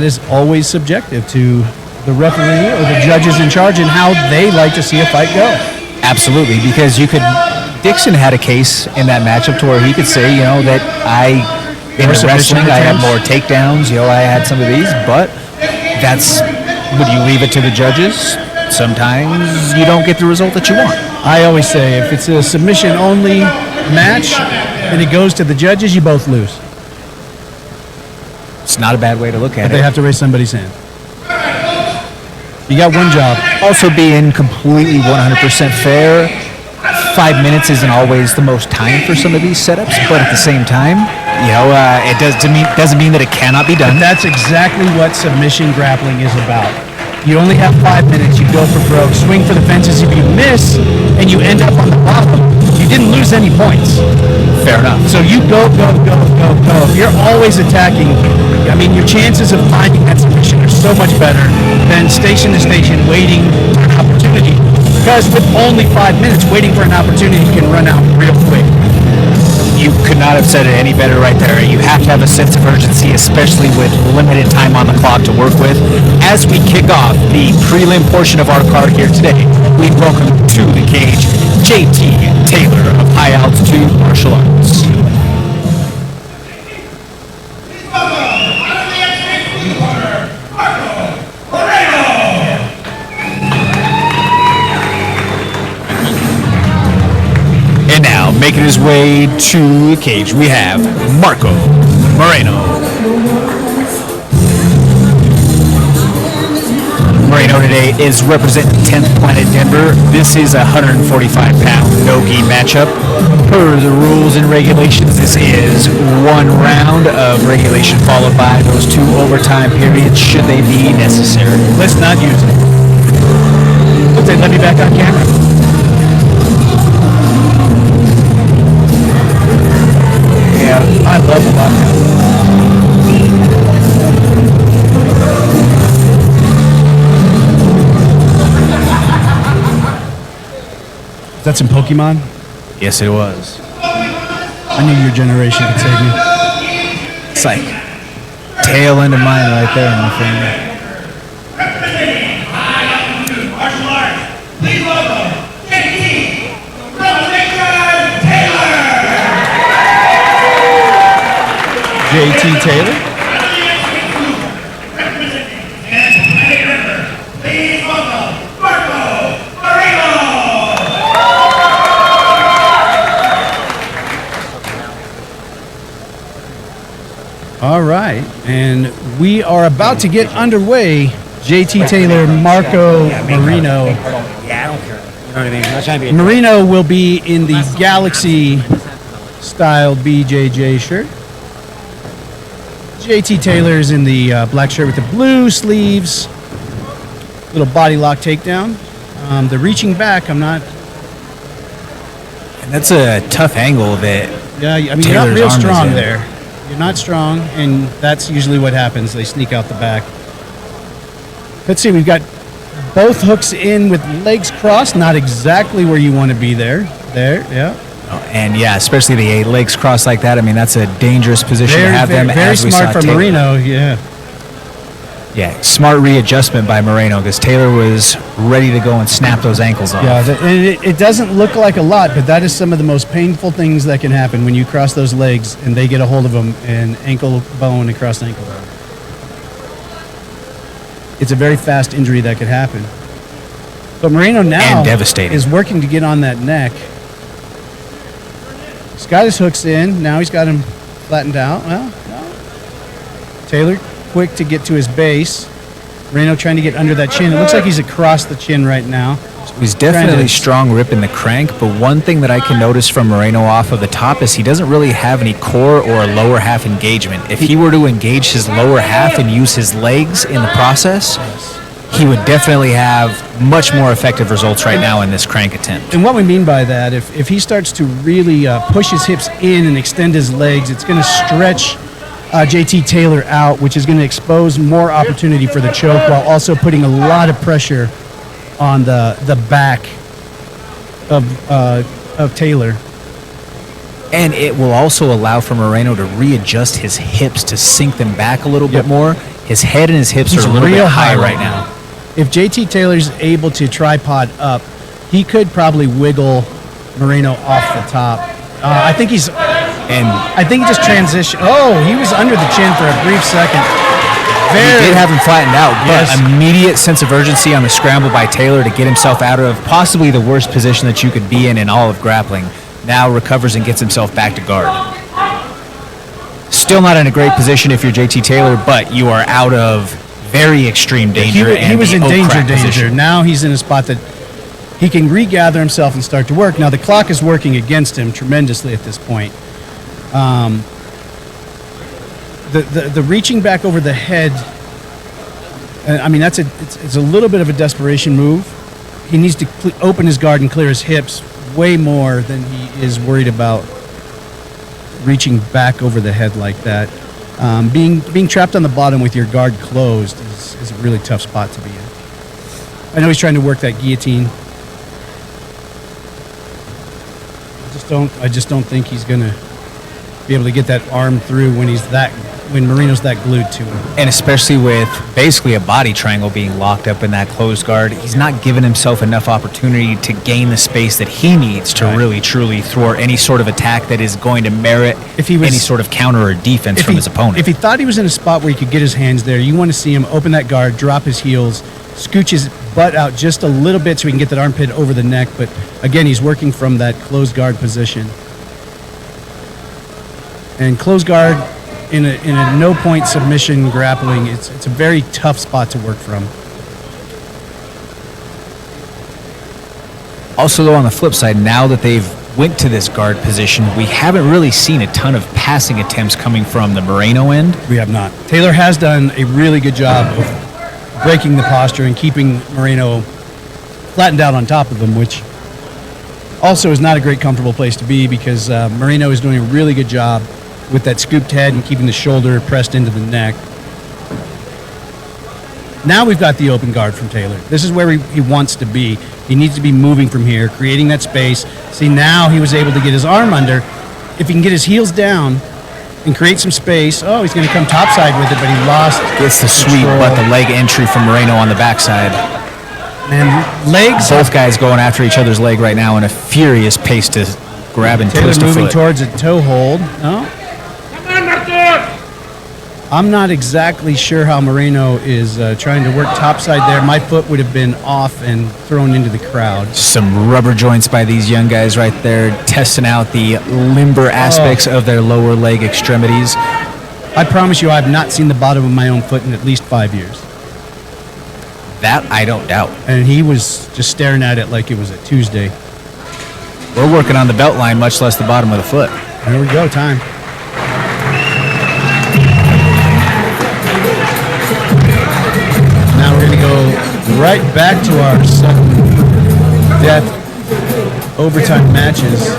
is always subjective to the referee or the judges in charge and how they like to see a fight go. Absolutely, because Dixon had a case in that matchup to where he could say, that in wrestling I had more takedowns, I had some of these, but would you leave it to the judges? Sometimes you don't get the result that you want. I always say if it's a submission-only match and it goes to the judges, you both lose. It's not a bad way to look at it. They have to raise somebody's hand. You got one job. Also being completely 100% fair, 5 minutes isn't always the most time for some of these setups, but at the same time, it doesn't mean that it cannot be done. But that's exactly what submission grappling is about. You only have 5 minutes. You go for broke, swing for the fences. If you miss and you end up on the bottom, you didn't lose any points. Fair enough. So you go. If you're always attacking, your chances of finding that submission are so much better than station to station waiting for an opportunity. Because with only 5 minutes, waiting for an opportunity can run out real quick. You could not have said it any better right there. You have to have a sense of urgency, especially with limited time on the clock to work with. As we kick off the prelim portion of our card here today, we welcome to the cage JT Taylor of High Altitude Martial Arts. And now, making his way to the cage, we have Marco Moreno. Moreno today is representing 10th Planet Denver. This is a 145-pound no-gi matchup. Per the rules and regulations, this is one round of regulation followed by those 2 overtime periods should they be necessary. Let's not use it. Let me back on camera. Yeah, I love the lockout. Is that some Pokemon? Yes, it was. I knew your generation could save me. It's like tail end of mine right there, my friend. JT Taylor. All right, and we are about to get underway. JT Taylor, Marco Moreno. Yeah, I don't care. You know what I mean? I'm not trying to be Moreno will be in the Galaxy style BJJ shirt. JT Taylor is in the black shirt with the blue sleeves. Little body lock takedown. The reaching back, I'm not. And that's a tough angle that. Yeah, I mean, Taylor's you're not real arm is strong in. there. You're not strong, and that's usually what happens. They sneak out the back. Let's see, we've got both hooks in with legs crossed. Not exactly where you want to be there. There, yeah. And yeah, especially the legs crossed like that. I mean, that's a dangerous position to have them. Very as we smart saw for Taylor. Moreno, yeah. Yeah, smart readjustment by Moreno because Taylor was ready to go and snap those ankles off. Yeah, and it doesn't look like a lot, but that is some of the most painful things that can happen when you cross those legs and they get a hold of them and ankle bone and crossed ankle bone. It's a very fast injury that could happen. But Moreno now And devastating. is working to get on that neck. He's got his hooks in. Now he's got him flattened out. Well, no. Taylor quick to get to his base. Moreno trying to get under that chin. It looks like he's across the chin right now. He's definitely strong ripping the crank, but one thing that I can notice from Moreno off of the top is he doesn't really have any core or lower half engagement. If he were to engage his lower half and use his legs in the process, he would definitely have much more effective results right now in this crank attempt. And what we mean by that, if he starts to really push his hips in and extend his legs, it's going to stretch JT Taylor out, which is going to expose more opportunity for the choke while also putting a lot of pressure on the back of Taylor. And it will also allow for Moreno to readjust his hips to sink them back a little bit more. His head and his hips He's are a little real bit high high right now. If JT Taylor's able to tripod up, he could probably wiggle Moreno off the top. I think he just transitioned. Oh, he was under the chin for a brief second. He did have him flattened out, but Yes. immediate sense of urgency on the scramble by Taylor to get himself out of possibly the worst position that you could be in all of grappling. Now recovers and gets himself back to guard. Still not in a great position if you're JT Taylor, but you are out of very extreme danger. He was in danger. Position. Now he's in a spot that he can regather himself and start to work. Now the clock is working against him tremendously at this point. The reaching back over the head, I mean, it's a little bit of a desperation move. He needs to open his guard and clear his hips way more than he is worried about reaching back over the head like that. Being trapped on the bottom with your guard closed is a really tough spot to be in. I know he's trying to work that guillotine. I just don't think he's gonna be able to get that arm through when Moreno's that glued to him. And especially with basically a body triangle being locked up in that closed guard, he's not giving himself enough opportunity to gain the space that he needs to really, truly thwart any sort of attack that is going to merit any sort of counter or defense from his opponent. If he thought he was in a spot where he could get his hands there, you want to see him open that guard, drop his heels, scooch his butt out just a little bit so he can get that armpit over the neck. But again, he's working from that closed guard position. And closed guard in a no-point submission grappling, it's a very tough spot to work from. Also, though, on the flip side, now that they've went to this guard position, we haven't really seen a ton of passing attempts coming from the Moreno end. We have not. Taylor has done a really good job of breaking the posture and keeping Moreno flattened out on top of him, which also is not a great comfortable place to be because Moreno is doing a really good job with that scooped head and keeping the shoulder pressed into the neck. Now we've got the open guard from Taylor. This is where he wants to be. He needs to be moving from here, creating that space. See, now he was able to get his arm under. If he can get his heels down and create some space, oh, he's going to come topside with it, but he lost. Gets the sweep, but the leg entry from Moreno on the backside. And legs. Both guys going after each other's leg right now in a furious pace to grab and Taylor twist a moving foot. towards a toe hold. No. I'm not exactly sure how Moreno is trying to work topside there. My foot would have been off and thrown into the crowd. Some rubber joints by these young guys right there, testing out the limber aspects of their lower leg extremities. I promise you, I've not seen the bottom of my own foot in at least 5 years. That I don't doubt. And he was just staring at it like it was a Tuesday. We're working on the belt line, much less the bottom of the foot. There we go, time. Now we're going to go right back to our sudden death overtime matches.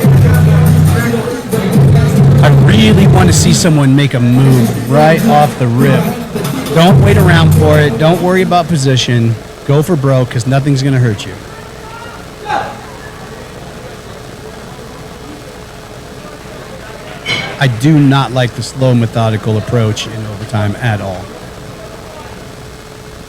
I really want to see someone make a move right off the rip. Don't wait around for it. Don't worry about position. Go for broke because nothing's going to hurt you. I do not like the slow, methodical approach in overtime at all.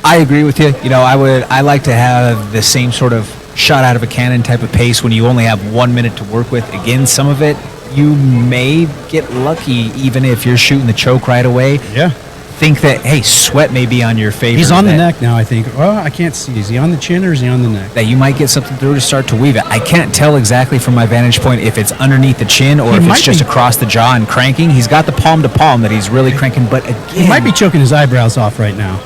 I agree with you. You know, I like to have the same sort of shot out of a cannon type of pace when you only have 1 minute to work with. Again, some of it you may get lucky even if you're shooting the choke right away. Yeah. Think that, hey, sweat may be on your favor. He's on the neck now, I think. Oh, I can't see. Is he on the chin or is he on the neck? That you might get something through to start to weave it. I can't tell exactly from my vantage point if it's underneath the chin or if it's just across the jaw and cranking. He's got the palm to palm that he's really cranking, but again, He might be choking his eyebrows off right now.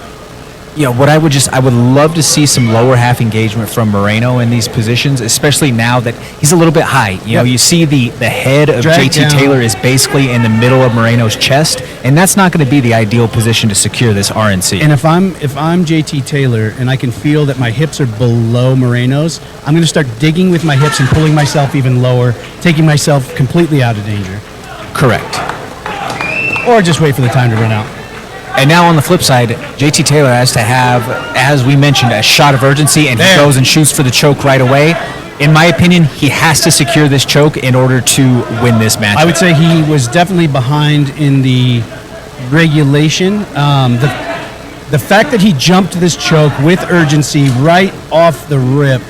Yeah, I would love to see some lower half engagement from Moreno in these positions, especially now that he's a little bit high. You know, you see the head of JT Taylor is basically in the middle of Moreno's chest, and that's not going to be the ideal position to secure this RNC. And if I'm JT Taylor and I can feel that my hips are below Moreno's, I'm going to start digging with my hips and pulling myself even lower, taking myself completely out of danger. Correct. Or just wait for the time to run out. And now on the flip side, JT Taylor has to have, as we mentioned, a shot of urgency, and he goes and shoots for the choke right away. In my opinion, he has to secure this choke in order to win this match. I would say he was definitely behind in the regulation. The fact that he jumped this choke with urgency right off the rip,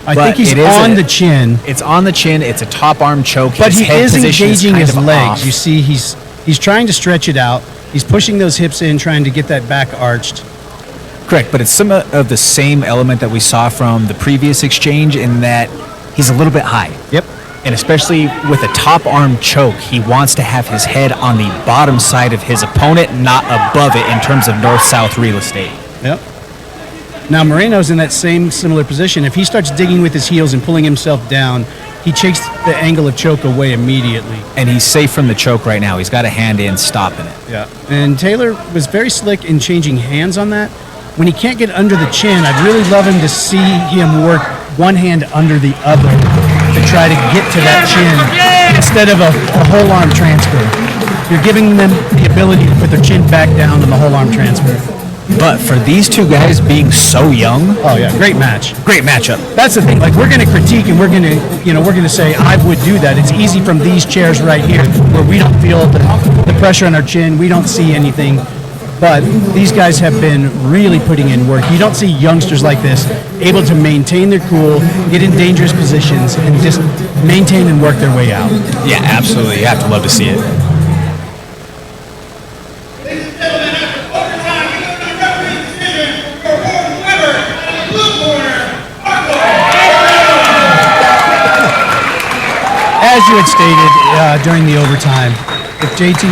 I But think he's it is on a- the chin. It's on the chin. It's a top arm choke. But His he head is position engaging kind his of legs. off. You see, he's trying to stretch it out. He's pushing those hips in, trying to get that back arched. Correct, but it's some of the same element that we saw from the previous exchange in that he's a little bit high. Yep. And especially with a top arm choke, he wants to have his head on the bottom side of his opponent, not above it in terms of north-south real estate. Yep. Now Moreno's in that same similar position. If he starts digging with his heels and pulling himself down, he takes the angle of choke away immediately. And he's safe from the choke right now. He's got a hand in stopping it. Yeah. And Taylor was very slick in changing hands on that. When he can't get under the chin, I'd really love him to see him work one hand under the other to try to get to that chin instead of a whole arm transfer. You're giving them the ability to put their chin back down on the whole arm transfer. But for these two guys being so young, Oh yeah, great match. great matchup. That's the thing. Like we're going to critique and we're going to say I would do that. It's easy from these chairs right here where we don't feel the pressure on our chin. We don't see anything. But these guys have been really putting in work. You don't see youngsters like this able to maintain their cool, get in dangerous positions, and just maintain and work their way out. Yeah, absolutely. You have to love to see it. As you had stated during the overtime, if JT